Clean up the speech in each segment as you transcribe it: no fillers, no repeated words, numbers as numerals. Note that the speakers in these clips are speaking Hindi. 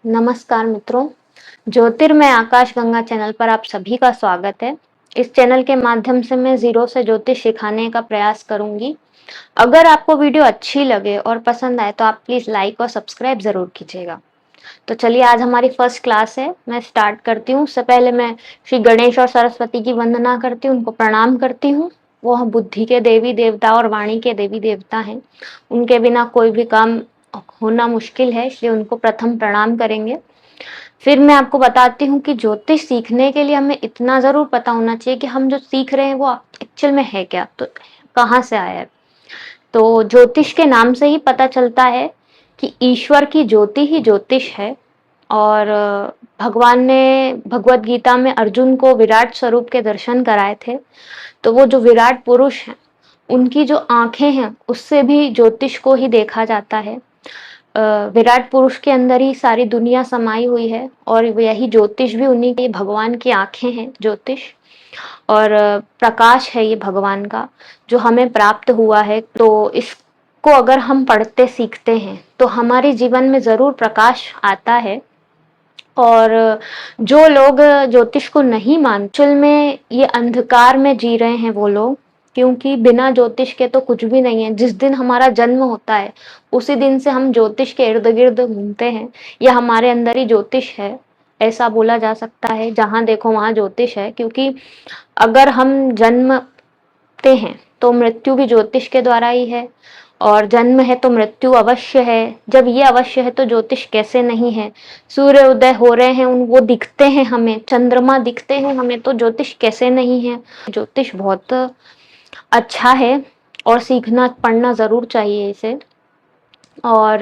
नमस्कार मित्रों, ज्योतिर्मय आकाश गंगा चैनल पर आप सभी का स्वागत है। इस चैनल के माध्यम से मैं ज़ीरो से ज्योतिष सिखाने का प्रयास करूंगी। अगर आपको वीडियो अच्छी लगे और पसंद आए तो आप प्लीज़ लाइक और सब्सक्राइब ज़रूर कीजिएगा। तो चलिए आज हमारी फर्स्ट क्लास है, मैं स्टार्ट करती हूँ। उससे पहले मैं श्री गणेश और सरस्वती की वंदना करती हूँ, उनको प्रणाम करती हूँ। वो बुद्धि के देवी देवता और वाणी के देवी देवता हैं। उनके बिना कोई भी काम होना मुश्किल है, इसलिए उनको प्रथम प्रणाम करेंगे। फिर मैं आपको बताती हूँ कि ज्योतिष सीखने के लिए हमें इतना ज़रूर पता होना चाहिए कि हम जो सीख रहे हैं वो एक्चुअल में है क्या, तो कहाँ से आया है। तो ज्योतिष के नाम से ही पता चलता है कि ईश्वर की ज्योति ही ज्योतिष है। और भगवान ने भगवत गीता में अर्जुन को विराट स्वरूप के दर्शन कराए थे। तो वो जो विराट पुरुष हैं, उनकी जो आंखें हैं उससे भी ज्योतिष को ही देखा जाता है। विराट पुरुष के अंदर ही सारी दुनिया समाई हुई है और यही ज्योतिष भी उन्हीं की भगवान की आंखें हैं ज्योतिष। और प्रकाश है ये भगवान का जो हमें प्राप्त हुआ है। तो इसको अगर हम पढ़ते सीखते हैं तो हमारे जीवन में जरूर प्रकाश आता है। और जो लोग ज्योतिष को नहीं मानते, एक्चुअल में ये अंधकार में जी रहे हैं वो लोग, क्योंकि बिना ज्योतिष के तो कुछ भी नहीं है। जिस दिन हमारा जन्म होता है उसी दिन से हम ज्योतिष के इर्द गिर्द घूमते हैं, या हमारे अंदर ही ज्योतिष है, ऐसा बोला जा सकता है। जहां देखो वहां ज्योतिष है, क्योंकि अगर हम जन्मते हैं तो मृत्यु भी ज्योतिष के द्वारा ही है, और जन्म है तो मृत्यु अवश्य है। जब ये अवश्य है तो ज्योतिष कैसे नहीं है। सूर्य उदय हो रहे हैं, उन वो दिखते हैं हमें, चंद्रमा दिखते हैं हमें, तो ज्योतिष कैसे नहीं है। ज्योतिष बहुत अच्छा है और सीखना पढ़ना जरूर चाहिए इसे। और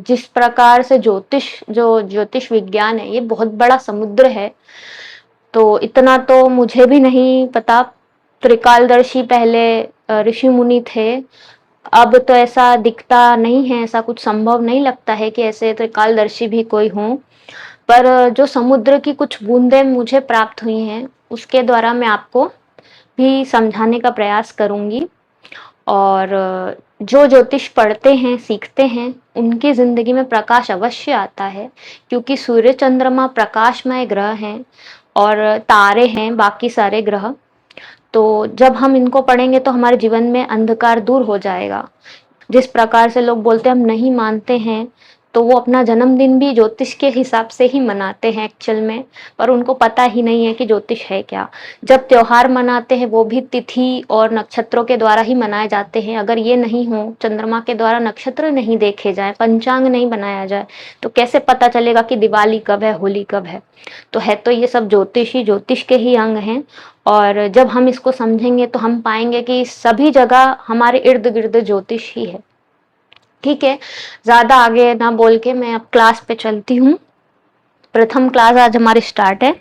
जिस प्रकार से ज्योतिष विज्ञान है, ये बहुत बड़ा समुद्र है। तो इतना तो मुझे भी नहीं पता। त्रिकालदर्शी पहले ऋषि मुनि थे, अब तो ऐसा दिखता नहीं है, ऐसा कुछ संभव नहीं लगता है कि ऐसे त्रिकालदर्शी भी कोई हो। पर जो समुद्र की कुछ बूंदें मुझे प्राप्त हुई हैं उसके द्वारा मैं आपको भी समझाने का प्रयास करूंगी। और जो ज्योतिष पढ़ते हैं सीखते हैं उनकी जिंदगी में प्रकाश अवश्य आता है, क्योंकि सूर्य चंद्रमा प्रकाशमय ग्रह हैं और तारे हैं बाकी सारे ग्रह। तो जब हम इनको पढ़ेंगे तो हमारे जीवन में अंधकार दूर हो जाएगा। जिस प्रकार से लोग बोलते हैं हम नहीं मानते हैं, तो वो अपना जन्मदिन भी ज्योतिष के हिसाब से ही मनाते हैं एक्चुअल में, पर उनको पता ही नहीं है कि ज्योतिष है क्या। जब त्योहार मनाते हैं वो भी तिथि और नक्षत्रों के द्वारा ही मनाए जाते हैं। अगर ये नहीं हो, चंद्रमा के द्वारा नक्षत्र नहीं देखे जाए, पंचांग नहीं बनाया जाए, तो कैसे पता चलेगा कि दिवाली कब है, होली कब है। तो है तो ये सब ज्योतिष के ही अंग हैं। और जब हम इसको समझेंगे तो हम पाएंगे कि सभी जगह हमारे इर्द गिर्द ज्योतिष ही है। ठीक है, ज्यादा आगे ना बोल के मैं अब क्लास पे चलती हूँ। प्रथम क्लास आज हमारी स्टार्ट है।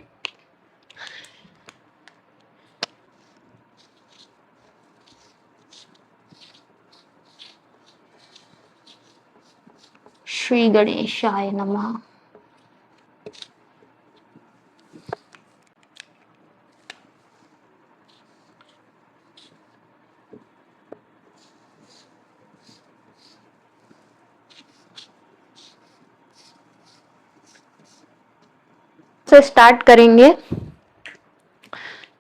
श्री गणेशाय नमः। से स्टार्ट करेंगे।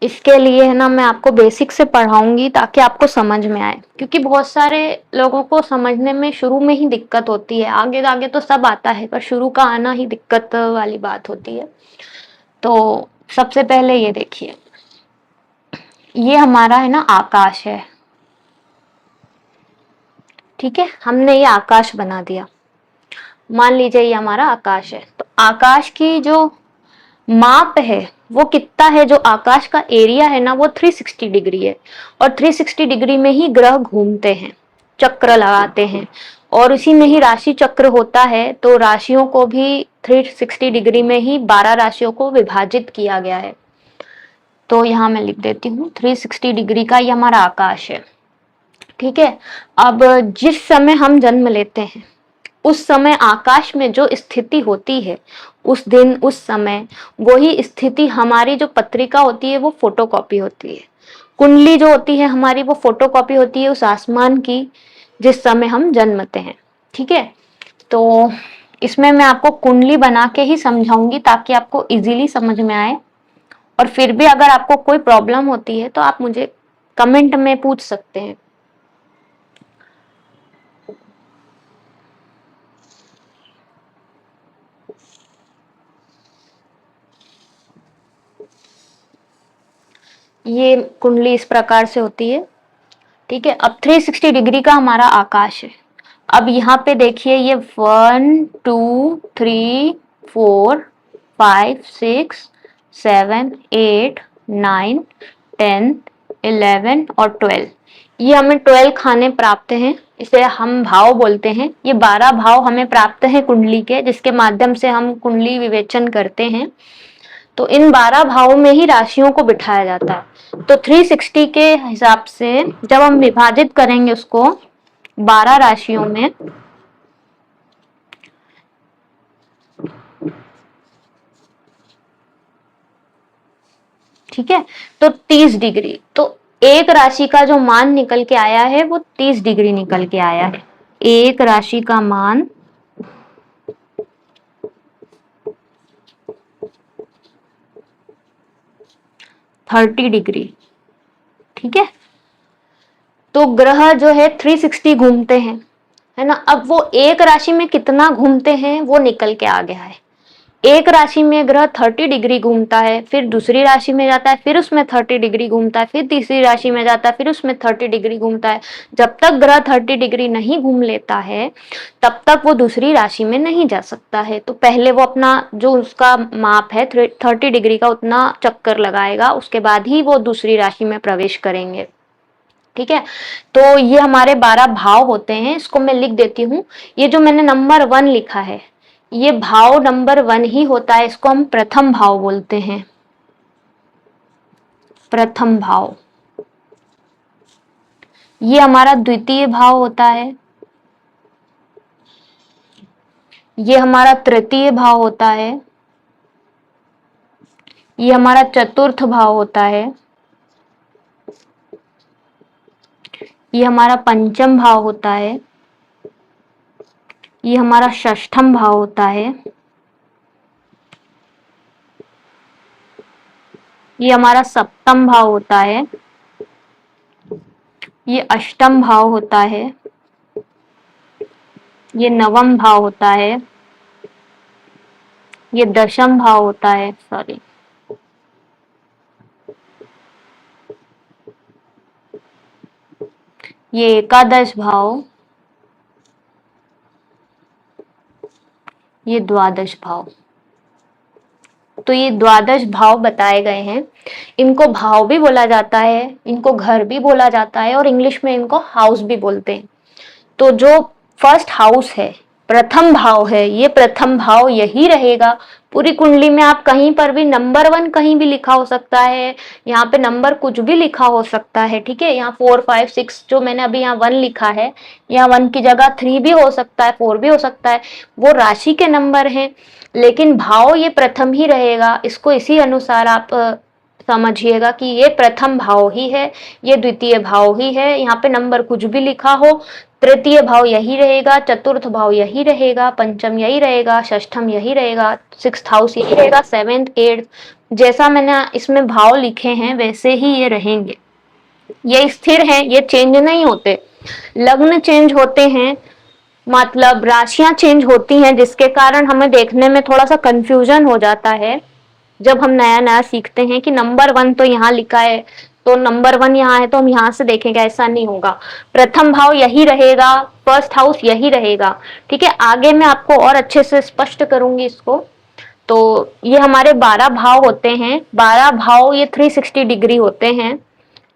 इसके लिए है ना, मैं आपको बेसिक से पढ़ाऊंगी ताकि आपको समझ में आए, क्योंकि बहुत सारे लोगों को समझने में शुरू में ही दिक्कत होती है। आगे आगे तो सब आता है, पर शुरू का आना ही दिक्कत वाली बात होती है। तो सबसे पहले ये देखिए, ये हमारा है ना आकाश है। ठीक है, हमने ये आकाश बना दिया। मान लीजिए ये हमारा आकाश है, तो आकाश की जो माप है वो कितना है, जो आकाश का एरिया है ना वो 360 डिग्री है। और 360 डिग्री में ही ग्रह घूमते हैं, चक्र लगाते हैं, और उसी में ही राशि चक्र होता है। तो राशियों को भी 360 डिग्री में ही 12 राशियों को विभाजित किया गया है। तो यहाँ मैं लिख देती हूँ, 360 डिग्री का ये हमारा आकाश है। ठीक है, अब जिस समय हम जन्म लेते हैं उस समय आकाश में जो स्थिति होती है, उस दिन उस समय वही स्थिति हमारी जो पत्रिका होती है वो फोटोकॉपी होती है। कुंडली जो होती है हमारी वो फोटोकॉपी होती है उस आसमान की जिस समय हम जन्मते हैं। ठीक है, तो इसमें मैं आपको कुंडली बना के ही समझाऊंगी ताकि आपको इजीली समझ में आए। और फिर भी अगर आपको कोई प्रॉब्लम होती है तो आप मुझे कमेंट में पूछ सकते हैं। ये कुंडली इस प्रकार से होती है, ठीक है। अब 360 डिग्री का हमारा आकाश है। अब यहाँ पे देखिए ये 1 2 3 4 5 6 7 8 9 10 11 और 12, ये हमें 12 खाने प्राप्त हैं। इसे हम भाव बोलते हैं। ये 12 भाव हमें प्राप्त हैं कुंडली के, जिसके माध्यम से हम कुंडली विवेचन करते हैं। तो इन 12 भावों में ही राशियों को बिठाया जाता है। तो 360 के हिसाब से जब हम विभाजित करेंगे उसको 12 राशियों में, ठीक है, तो 30 डिग्री, तो एक राशि का जो मान निकल के आया है वो 30 डिग्री निकल के आया है। एक राशि का मान 30 डिग्री, ठीक है। तो ग्रह जो है 360 घूमते हैं, है ना। अब वो एक राशि में कितना घूमते हैं वो निकल के आ गया है। एक राशि में ग्रह 30 डिग्री घूमता है, फिर दूसरी राशि में जाता है, फिर उसमें 30 डिग्री घूमता है, फिर तीसरी राशि में जाता है, फिर उसमें 30 डिग्री घूमता है। जब तक ग्रह 30 डिग्री नहीं घूम लेता है तब तक वो दूसरी राशि में नहीं जा सकता है। तो पहले वो अपना जो उसका माप है 30 डिग्री का उतना चक्कर लगाएगा, उसके बाद ही वो दूसरी राशि में प्रवेश करेंगे, ठीक है। तो ये हमारे 12 भाव होते हैं। इसको मैं लिख देती हूँ। ये जो मैंने नंबर 1 लिखा है ये भाव नंबर 1 ही होता है। इसको हम प्रथम भाव बोलते हैं, प्रथम भाव। ये हमारा द्वितीय भाव होता है, ये हमारा तृतीय भाव होता है, ये हमारा चतुर्थ भाव होता है, ये हमारा पंचम भाव होता है, ये हमारा षष्ठम भाव होता है, ये हमारा सप्तम भाव होता है, ये अष्टम भाव होता है, ये नवम भाव होता है, ये दशम भाव होता है, सॉरी, ये एकादश भाव, ये द्वादश भाव। तो ये द्वादश भाव बताए गए हैं। इनको भाव भी बोला जाता है, इनको घर भी बोला जाता है और इंग्लिश में इनको हाउस भी बोलते हैं। तो जो फर्स्ट हाउस है, प्रथम भाव है, ये प्रथम भाव यही रहेगा पूरी कुंडली में। आप कहीं पर भी नंबर 1 कहीं भी लिखा हो सकता है, यहाँ पे नंबर कुछ भी लिखा हो सकता है, ठीक है। यहाँ 4 5 6 जो मैंने अभी यहाँ 1 लिखा है, यहाँ 1 की जगह 3 भी हो सकता है, 4 भी हो सकता है, वो राशि के नंबर हैं। लेकिन भाव ये प्रथम ही रहेगा। इसको इसी अनुसार आप समझिएगा कि ये प्रथम भाव ही है, ये द्वितीय भाव ही है। यहाँ पे नंबर कुछ भी लिखा हो, तृतीय भाव यही रहेगा, चतुर्थ भाव यही रहेगा, पंचम यही रहेगा, षष्ठम यही रहेगा, 6th हाउस यही रहेगा, 7th 8th जैसा मैंने इसमें भाव लिखे हैं वैसे ही ये रहेंगे। ये स्थिर हैं, ये चेंज नहीं होते। लग्न चेंज होते हैं, मतलब राशियां चेंज होती हैं, जिसके कारण हमें देखने में थोड़ा सा कंफ्यूजन हो जाता है जब हम नया नया सीखते हैं कि नंबर 1 तो यहाँ लिखा है तो नंबर 1 यहाँ है तो हम यहाँ से देखेंगे। ऐसा नहीं होगा। प्रथम भाव यही रहेगा, फर्स्ट हाउस यही रहेगा, ठीक है। आगे मैं आपको और अच्छे से स्पष्ट करूंगी इसको। तो ये हमारे 12 भाव होते हैं। 12 भाव ये 360 डिग्री होते हैं।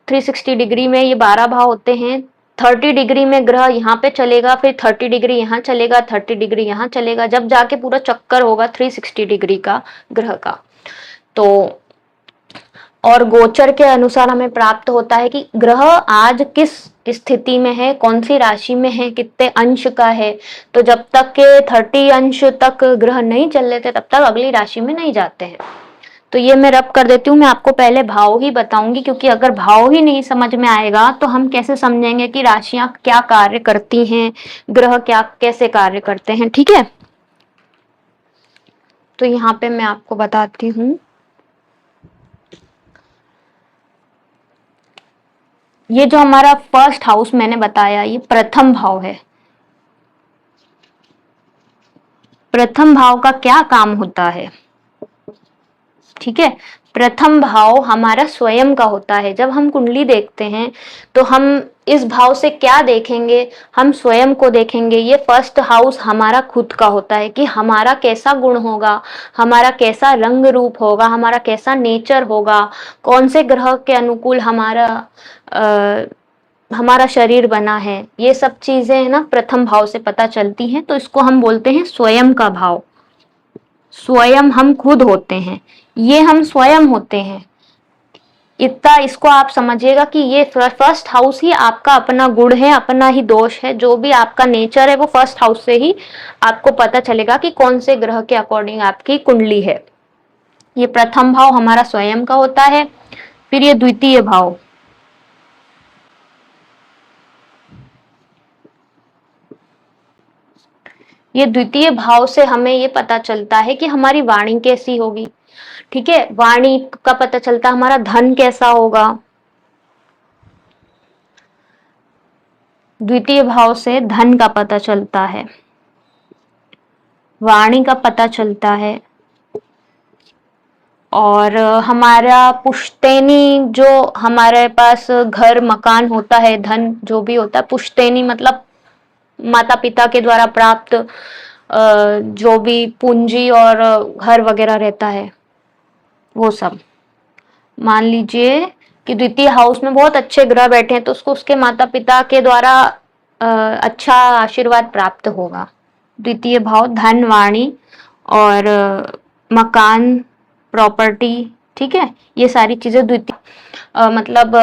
360 डिग्री में ये 12 भाव होते हैं। 30 डिग्री में ग्रह यहाँ पे चलेगा, फिर 30 डिग्री यहाँ चलेगा, 30 डिग्री यहाँ चलेगा, जब जाके पूरा चक्कर होगा 360 डिग्री का ग्रह का। तो और गोचर के अनुसार हमें प्राप्त होता है कि ग्रह आज किस स्थिति में है, कौन सी राशि में है, कितने अंश का है। तो जब तक के 30 अंश तक ग्रह नहीं चल लेते तब तक अगली राशि में नहीं जाते हैं। तो ये मैं रब कर देती हूँ। मैं आपको पहले भाव ही बताऊंगी, क्योंकि अगर भाव ही नहीं समझ में आएगा तो हम कैसे समझेंगे कि राशियां क्या कार्य करती हैं, ग्रह क्या कैसे कार्य करते हैं, ठीक है। तो यहाँ पे मैं आपको बताती हूँ। ये जो हमारा फर्स्ट हाउस मैंने बताया, ये प्रथम भाव है। प्रथम भाव का क्या काम होता है? ठीक है, प्रथम भाव हमारा स्वयं का होता है। जब हम कुंडली देखते हैं तो हम इस भाव से क्या देखेंगे? हम स्वयं को देखेंगे। ये फर्स्ट हाउस हमारा खुद का होता है कि हमारा कैसा गुण होगा, हमारा कैसा रंग रूप होगा, हमारा कैसा नेचर होगा, कौन से ग्रह के अनुकूल हमारा शरीर बना है। ये सब चीजें है ना प्रथम भाव से पता चलती हैं। तो इसको हम बोलते हैं स्वयं का भाव। स्वयं हम खुद होते हैं, ये हम स्वयं होते हैं। इतना इसको आप समझिएगा कि ये फर्स्ट हाउस ही आपका अपना गुण है, अपना ही दोष है। जो भी आपका नेचर है वो फर्स्ट हाउस से ही आपको पता चलेगा कि कौन से ग्रह के अकॉर्डिंग आपकी कुंडली है। ये प्रथम भाव हमारा स्वयं का होता है। फिर ये द्वितीय भाव, ये द्वितीय भाव से हमें ये पता चलता है कि हमारी वाणी कैसी होगी। ठीक है, वाणी का पता चलता है हमारा धन कैसा होगा। द्वितीय भाव से धन का पता चलता है, वाणी का पता चलता है, और हमारा पुश्तैनी जो हमारे पास घर मकान होता है, धन जो भी होता है, पुश्तैनी मतलब माता पिता के द्वारा प्राप्त जो भी पूंजी और घर वगैरह रहता है वो सब। मान लीजिए कि द्वितीय हाउस में बहुत अच्छे ग्रह बैठे हैं तो उसको उसके माता पिता के द्वारा अच्छा आशीर्वाद प्राप्त होगा। द्वितीय भाव धन, वाणी और मकान, प्रॉपर्टी। ठीक है, ये सारी चीजें द्वितीय मतलब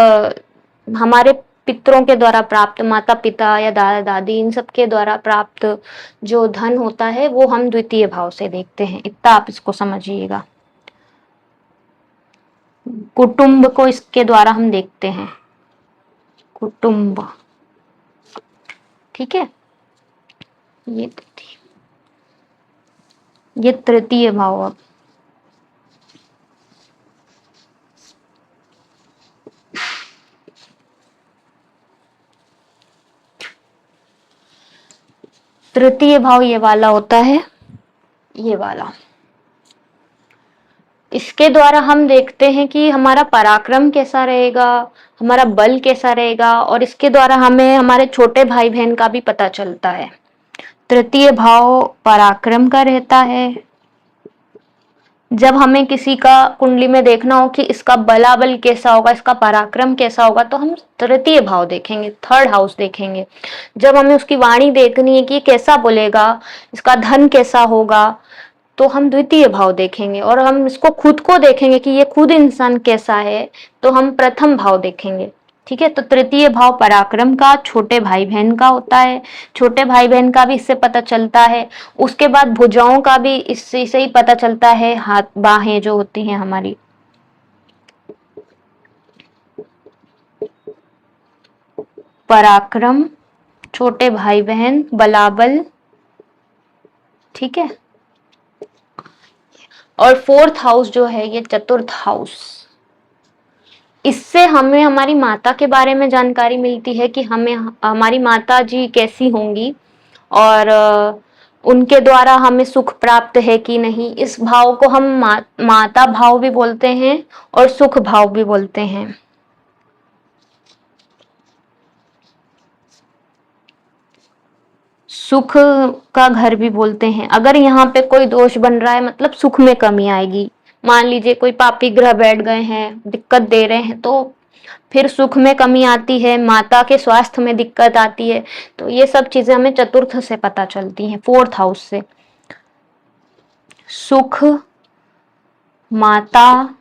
हमारे पितरों के द्वारा प्राप्त, माता पिता या दादा दादी इन सब के द्वारा प्राप्त जो धन होता है वो हम द्वितीय भाव से देखते हैं। इतना आप इसको समझिएगा। कुटुंब को इसके द्वारा हम देखते हैं, कुटुंब। ठीक है, ये तृतीय भाव। अब तृतीय भाव ये वाला होता है, ये वाला। इसके द्वारा हम देखते हैं कि हमारा पराक्रम कैसा रहेगा, हमारा बल कैसा रहेगा, और इसके द्वारा हमें हमारे छोटे भाई बहन का भी पता चलता है। तृतीय भाव पराक्रम का रहता है। जब हमें किसी का कुंडली में देखना हो कि इसका बलाबल कैसा होगा, इसका पराक्रम कैसा होगा, तो हम तृतीय भाव देखेंगे, थर्ड हाउस देखेंगे। जब हमें उसकी वाणी देखनी है कि ये कैसा बोलेगा, इसका धन कैसा होगा, तो हम द्वितीय भाव देखेंगे। और हम इसको खुद को देखेंगे कि ये खुद इंसान कैसा है, तो हम प्रथम भाव देखेंगे। ठीक है, तो तृतीय भाव पराक्रम का, छोटे भाई बहन का होता है। छोटे भाई बहन का भी इससे पता चलता है। उसके बाद भुजाओं का भी इससे से ही पता चलता है, हाथ बाहें जो होती हैं हमारी। पराक्रम, छोटे भाई बहन, बलाबल। ठीक है, और फोर्थ हाउस जो है ये चतुर्थ हाउस। इससे हमें हमारी माता के बारे में जानकारी मिलती है कि हमें हमारी माता जी कैसी होंगी, और उनके द्वारा हमें सुख प्राप्त है कि नहीं। इस भाव को हम माता भाव भी बोलते हैं और सुख भाव भी बोलते हैं। सुख का घर भी बोलते हैं। अगर यहाँ पे कोई दोष बन रहा है मतलब सुख में कमी आएगी। मान लीजिए कोई पापी ग्रह बैठ गए हैं, दिक्कत दे रहे हैं, तो फिर सुख में कमी आती है, माता के स्वास्थ्य में दिक्कत आती है। तो ये सब चीजें हमें चतुर्थ से पता चलती हैं, फोर्थ हाउस से। सुख, माता,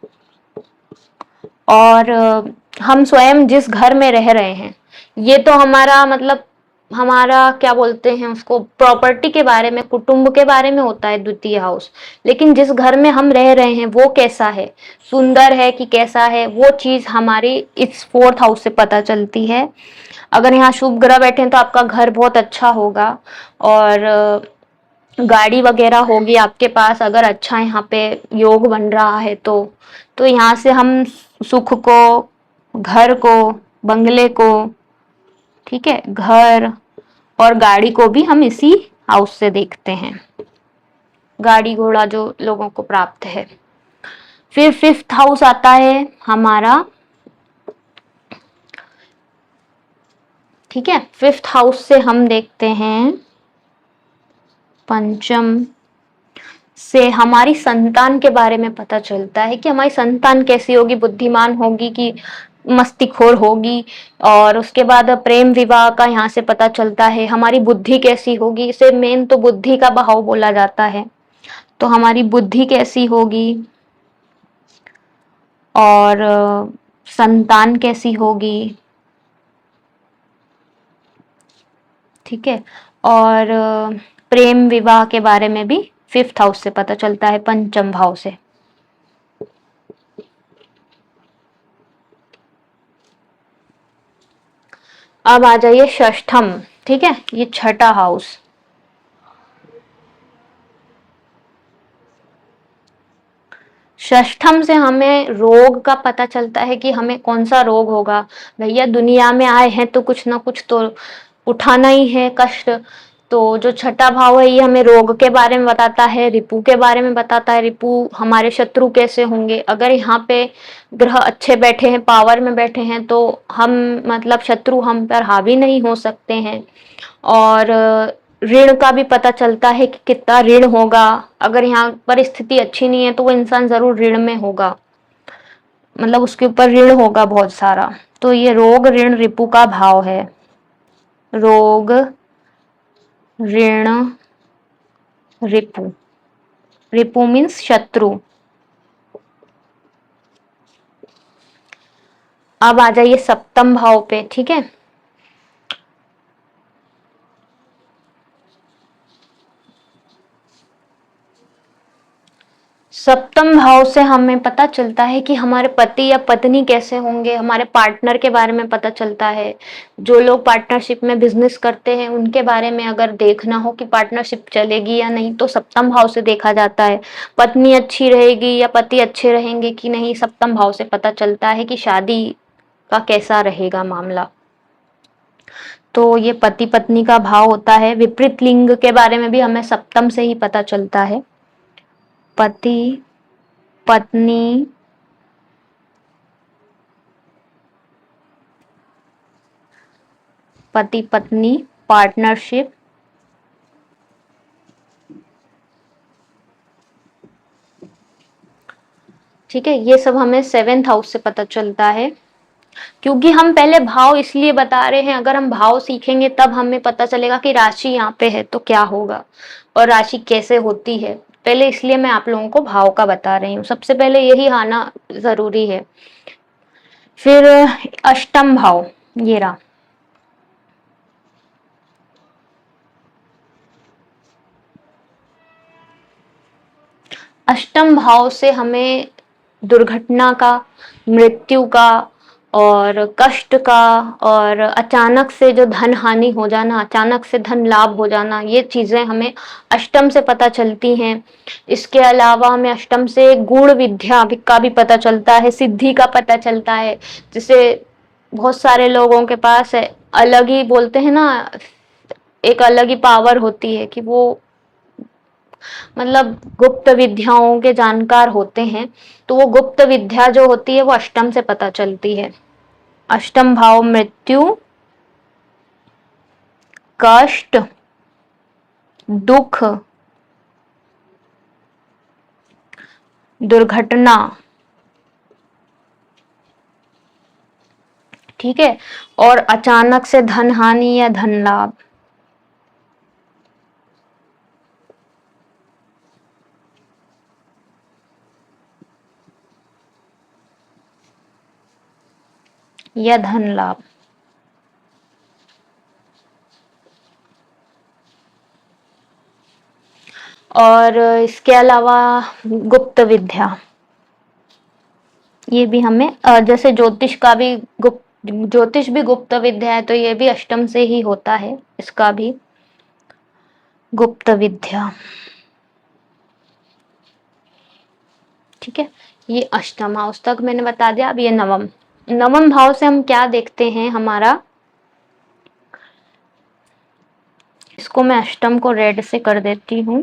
और हम स्वयं जिस घर में रह रहे हैं, ये तो हमारा मतलब हमारा क्या बोलते हैं उसको, प्रॉपर्टी के बारे में, कुटुंब के बारे में होता है द्वितीय हाउस। लेकिन जिस घर में हम रह रहे हैं वो कैसा है, सुंदर है कि कैसा है, वो चीज हमारी इस फोर्थ हाउस से पता चलती है। अगर यहाँ शुभ ग्रह बैठे हैं तो आपका घर बहुत अच्छा होगा, और गाड़ी वगैरह होगी आपके पास, अगर अच्छा यहाँ पे योग बन रहा है तो यहाँ से हम सुख को, घर को, बंगले को, ठीक है, घर और गाड़ी को भी हम इसी हाउस से देखते हैं, गाड़ी घोड़ा जो लोगों को प्राप्त है। फिर फिफ्थ हाउस आता है हमारा, ठीक है, फिफ्थ हाउस से हम देखते हैं पंचम से हमारी संतान के बारे में पता चलता है कि हमारी संतान कैसी होगी, बुद्धिमान होगी कि मस्तीखोर होगी। और उसके बाद प्रेम विवाह का यहाँ से पता चलता है, हमारी बुद्धि कैसी होगी, इसे मेन तो बुद्धि का भाव बोला जाता है, तो हमारी बुद्धि कैसी होगी और संतान कैसी होगी, ठीक है। और प्रेम विवाह के बारे में भी फिफ्थ हाउस से पता चलता है, पंचम भाव से। अब आ जाइए षष्ठम, ठीक है, ये छठा हाउस। षष्ठम से हमें रोग का पता चलता है कि हमें कौन सा रोग होगा। भैया दुनिया में आए हैं तो कुछ ना कुछ तो उठाना ही है कष्ट। तो जो छठा भाव है ये हमें रोग के बारे में बताता है, रिपु के बारे में बताता है, रिपु हमारे शत्रु कैसे होंगे। अगर यहाँ पे ग्रह अच्छे बैठे हैं, पावर में बैठे हैं, तो हम मतलब शत्रु हम पर हावी नहीं हो सकते हैं। और ऋण का भी पता चलता है कि कितना ऋण होगा। अगर यहाँ पर स्थिति अच्छी नहीं है तो वो इंसान जरूर ऋण में होगा, मतलब उसके ऊपर ऋण होगा बहुत सारा। तो ये रोग ऋण रिपु का भाव है। रोग ऋण रिपु, रिपु मीन्स शत्रु। अब आ जाइए सप्तम भाव पे, ठीक है। सप्तम भाव से हमें पता चलता है कि हमारे पति या पत्नी कैसे होंगे, हमारे पार्टनर के बारे में पता चलता है। जो लोग पार्टनरशिप में बिजनेस करते हैं उनके बारे में अगर देखना हो कि पार्टनरशिप चलेगी या नहीं, तो सप्तम भाव से देखा जाता है। पत्नी अच्छी रहेगी या पति अच्छे रहेंगे कि नहीं, सप्तम भाव से पता चलता है कि शादी का कैसा रहेगा मामला। तो ये पति पत्नी का भाव होता है। विपरीत लिंग के बारे में भी हमें सप्तम से ही पता चलता है। पति पत्नी, पति पत्नी, पार्टनरशिप, ठीक है, ये सब हमें सेवेंथ हाउस से पता चलता है। क्योंकि हम पहले भाव इसलिए बता रहे हैं, अगर हम भाव सीखेंगे तब हमें पता चलेगा कि राशि यहाँ पे है तो क्या होगा और राशि कैसे होती है। पहले इसलिए मैं आप लोगों को भाव का बता रही हूँ, सबसे पहले यही आना जरूरी है। फिर अष्टम भाव, ये रहा। अष्टम भाव से हमें दुर्घटना का, मृत्यु का और कष्ट का और अचानक से जो धन हानि हो जाना, अचानक से धन लाभ हो जाना, ये चीजें हमें अष्टम से पता चलती हैं। इसके अलावा हमें अष्टम से गूढ़ विद्या का भी पता चलता है, सिद्धि का पता चलता है। जिसे बहुत सारे लोगों के पास है, अलग ही बोलते हैं ना, एक अलग ही पावर होती है कि वो मतलब गुप्त विद्याओं के जानकार होते हैं। तो वो गुप्त विद्या जो होती है वो अष्टम से पता चलती है। अष्टम भाव मृत्यु, कष्ट, दुख, दुर्घटना, ठीक है, और अचानक से धन हानि या धन लाभ। या धन लाभ। और इसके अलावा गुप्त विद्या, ये भी हमें जैसे ज्योतिष का भी गुप्त, ज्योतिष भी गुप्त विद्या है, तो ये भी अष्टम से ही होता है इसका भी। गुप्त विद्या। ठीक है, ये अष्टम हाउस तक मैंने बता दिया। अब ये नवम, नवम भाव से हम क्या देखते हैं हमारा, इसको मैं अष्टम को रेड से कर देती हूँ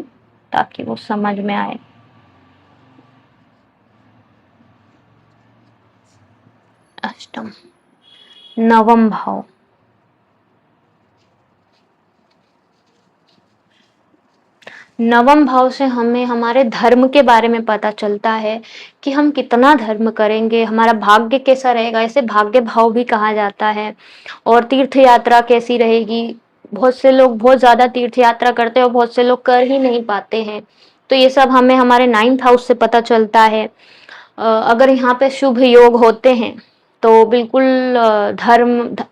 ताकि वो समझ में आए। अष्टम, नवम भाव, नवम भाव से हमें हमारे धर्म के बारे में पता चलता है कि हम कितना धर्म करेंगे, हमारा भाग्य कैसा रहेगा, इसे भाग्य भाव भी कहा जाता है। और तीर्थ यात्रा कैसी रहेगी, बहुत से लोग बहुत ज्यादा तीर्थ यात्रा करते हैं और बहुत से लोग कर ही नहीं पाते हैं, तो ये सब हमें हमारे 9th हाउस से पता चलता है। अगर यहाँ पे शुभ योग होते हैं तो बिल्कुल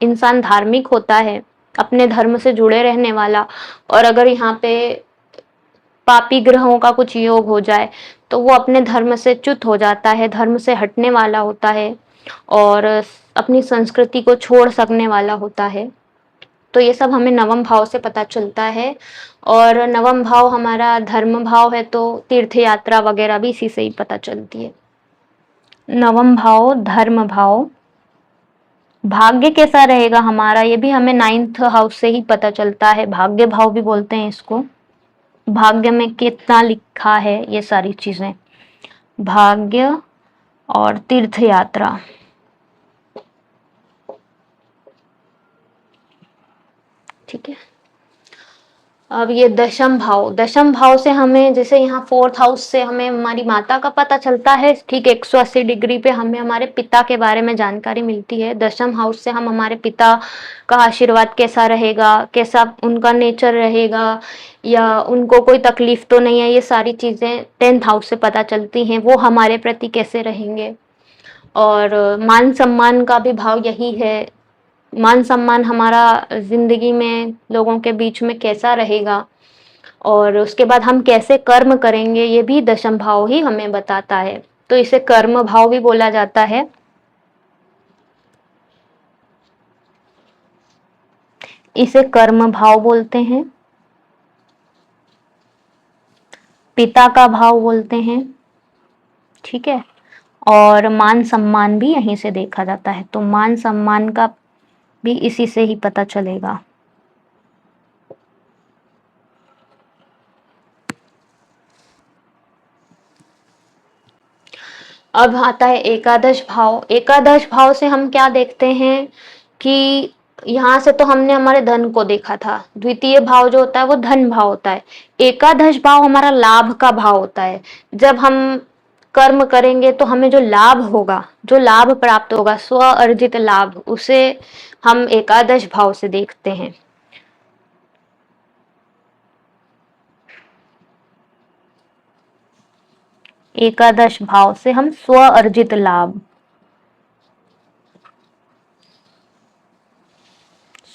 इंसान धार्मिक होता है, अपने धर्म से जुड़े रहने वाला। और अगर यहाँ पे पापी ग्रहों का कुछ योग हो जाए तो वो अपने धर्म से च्युत हो जाता है, धर्म से हटने वाला होता है और अपनी संस्कृति को छोड़ सकने वाला होता है। तो ये सब हमें नवम भाव से पता चलता है। और नवम भाव हमारा धर्म भाव है, तो तीर्थ यात्रा वगैरह भी इसी से ही पता चलती है। नवम भाव धर्म भाव, भाग्य कैसा रहेगा हमारा, ये भी हमें 9th हाउस से ही पता चलता है, भाग्य भाव भी बोलते हैं इसको। भाग्य में कितना लिखा है, ये सारी चीजें, भाग्य और तीर्थ यात्रा। ठीक है, अब ये दशम भाव, दशम भाव से हमें, जैसे यहाँ 4th हाउस से हमें हमारी माता का पता चलता है, ठीक 180 डिग्री पे हमें हमारे पिता के बारे में जानकारी मिलती है। दशम हाउस से हम हमारे पिता का आशीर्वाद कैसा रहेगा, कैसा उनका नेचर रहेगा, या उनको कोई तकलीफ तो नहीं है, ये सारी चीजें 10th हाउस से पता चलती हैं, वो हमारे प्रति कैसे रहेंगे। और मान सम्मान का भी भाव यही है, मान सम्मान हमारा जिंदगी में लोगों के बीच में कैसा रहेगा, और उसके बाद हम कैसे कर्म करेंगे, ये भी दशम भाव ही हमें बताता है। तो इसे कर्म भाव भी बोला जाता है। इसे कर्म भाव बोलते हैं, पिता का भाव बोलते हैं। ठीक है, और मान सम्मान भी यहीं से देखा जाता है, तो मान सम्मान का भी इसी से ही पता चलेगा। अब आता है एकादश भाव। एकादश भाव से हम क्या देखते हैं कि यहाँ से तो हमने हमारे धन को देखा था, द्वितीय भाव जो होता है वो धन भाव होता है। एकादश भाव हमारा लाभ का भाव होता है। जब हम कर्म करेंगे तो हमें जो लाभ होगा, जो लाभ प्राप्त होगा, स्व अर्जित लाभ, उसे हम एकादश भाव से देखते हैं। एकादश भाव से हम स्व अर्जित लाभ,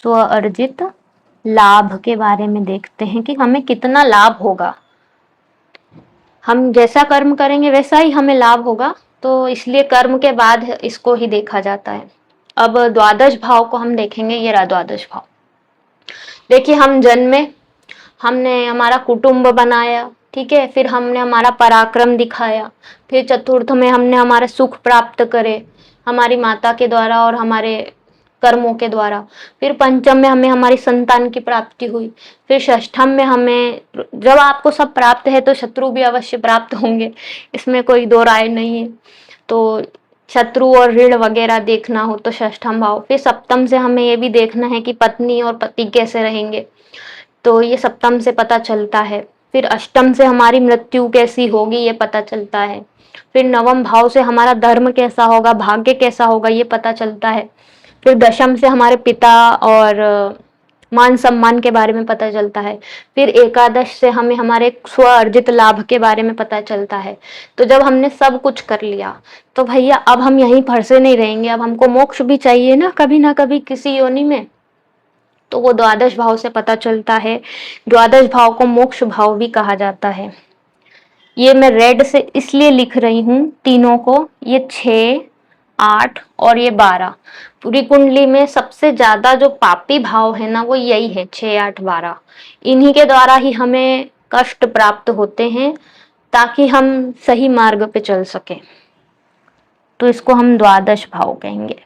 स्व अर्जित लाभ के बारे में देखते हैं कि हमें कितना लाभ होगा। हम जैसा कर्म करेंगे वैसा ही हमें लाभ होगा, तो इसलिए कर्म के बाद इसको ही देखा जाता है। अब द्वादश भाव को हम देखेंगे, ये रहा द्वादश भाव। देखिए, हम जन्मे, हमने हमारा कुटुंब बनाया, ठीक है, फिर हमने हमारा पराक्रम दिखाया, फिर चतुर्थ में हमने हमारे सुख प्राप्त करे हमारी माता के द्वारा और हमारे कर्मों के द्वारा, फिर पंचम में हमें हमारी संतान की प्राप्ति हुई, फिर षष्ठम में हमें, जब आपको सब प्राप्त है तो शत्रु भी अवश्य प्राप्त होंगे, इसमें कोई दो राय नहीं है। तो शत्रु और ऋण वगैरह देखना हो तो षष्ठम भाव। फिर सप्तम से हमें ये भी देखना है कि पत्नी और पति कैसे रहेंगे, तो ये सप्तम से पता चलता है। फिर अष्टम से हमारी मृत्यु कैसी होगी, ये पता चलता है। फिर नवम भाव से हमारा धर्म कैसा होगा, भाग्य कैसा होगा, ये पता चलता है। फिर दशम से हमारे पिता और मान सम्मान के बारे में पता चलता है। फिर एकादश से हमें हमारे स्व अर्जित लाभ के बारे में पता चलता है। तो जब हमने सब कुछ कर लिया तो भैया अब हम यहीं फंसे नहीं रहेंगे, अब हमको मोक्ष भी चाहिए ना कभी किसी योनि में, तो वो द्वादश भाव से पता चलता है। द्वादश भाव को मोक्ष भाव भी कहा जाता है। ये मैं रेड से इसलिए लिख रही हूँ तीनों को, ये 6, 8 और ये 12। पूरी कुंडली में सबसे ज्यादा जो पापी भाव है ना, वो यही है, 6, 8, 12। इन्हीं के द्वारा ही हमें कष्ट प्राप्त होते हैं, ताकि हम सही मार्ग पे चल सके। तो इसको हम द्वादश भाव कहेंगे।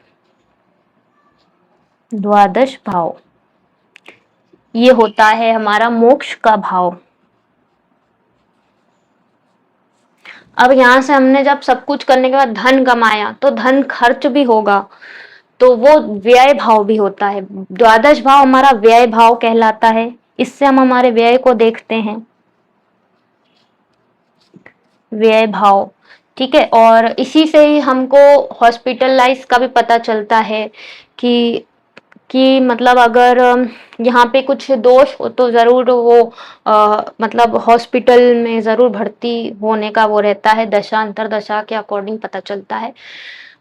द्वादश भाव ये होता है हमारा मोक्ष का भाव। अब यहाँ से हमने जब सब कुछ करने के बाद धन कमाया, तो धन खर्च भी होगा, तो वो व्यय भाव भी होता है। द्वादश भाव हमारा व्यय भाव कहलाता है। इससे हम हमारे व्यय को देखते हैं, व्यय भाव। ठीक है, और इसी से ही हमको हॉस्पिटलाइज का भी पता चलता है कि मतलब अगर यहाँ पे कुछ दोष हो तो जरूर वो मतलब हॉस्पिटल में जरूर भर्ती होने का वो रहता है, दशा अंतरदशा के अकॉर्डिंग पता चलता है।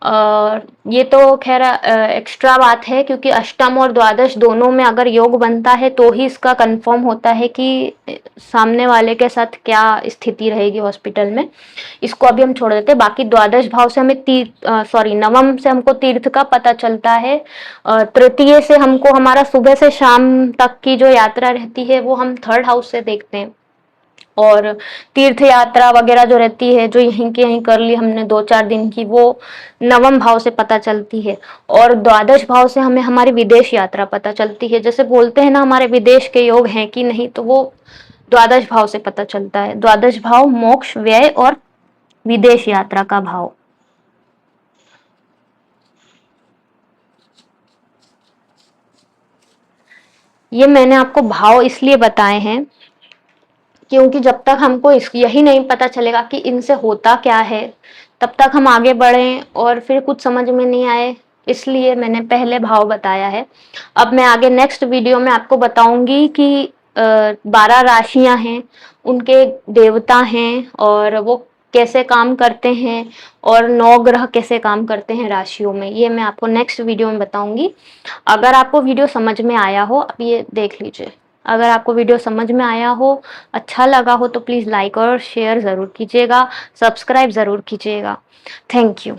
ये तो खैर एक्स्ट्रा बात है, क्योंकि अष्टम और द्वादश दोनों में अगर योग बनता है तो ही इसका कंफर्म होता है कि सामने वाले के साथ क्या स्थिति रहेगी हॉस्पिटल में। इसको अभी हम छोड़ देते हैं। बाकी द्वादश भाव से हमें नवम से हमको तीर्थ का पता चलता है। तृतीय से हमको हमारा सुबह से शाम तक की जो यात्रा रहती है वो हम थर्ड हाउस से देखते हैं। और तीर्थ यात्रा वगैरह जो रहती है, जो यहीं के यहीं कर ली हमने 2-4 दिन की, वो नवम भाव से पता चलती है। और द्वादश भाव से हमें हमारी विदेश यात्रा पता चलती है। जैसे बोलते हैं ना हमारे विदेश के योग हैं कि नहीं, तो वो द्वादश भाव से पता चलता है। द्वादश भाव मोक्ष, व्यय और विदेश यात्रा का भाव। ये मैंने आपको भाव इसलिए बताए हैं क्योंकि जब तक हमको यही नहीं पता चलेगा कि इनसे होता क्या है, तब तक हम आगे बढ़ें और फिर कुछ समझ में नहीं आए, इसलिए मैंने पहले भाव बताया है। अब मैं आगे नेक्स्ट वीडियो में आपको बताऊंगी कि 12 राशियां हैं, उनके देवता हैं और वो कैसे काम करते हैं, और 9 ग्रह कैसे काम करते हैं राशियों में, ये मैं आपको नेक्स्ट वीडियो में बताऊंगी। अगर आपको वीडियो समझ में आया हो, अब ये देख लीजिए, अगर आपको वीडियो समझ में आया हो, अच्छा लगा हो, तो प्लीज़ लाइक और शेयर ज़रूर कीजिएगा, सब्सक्राइब ज़रूर कीजिएगा। Thank you.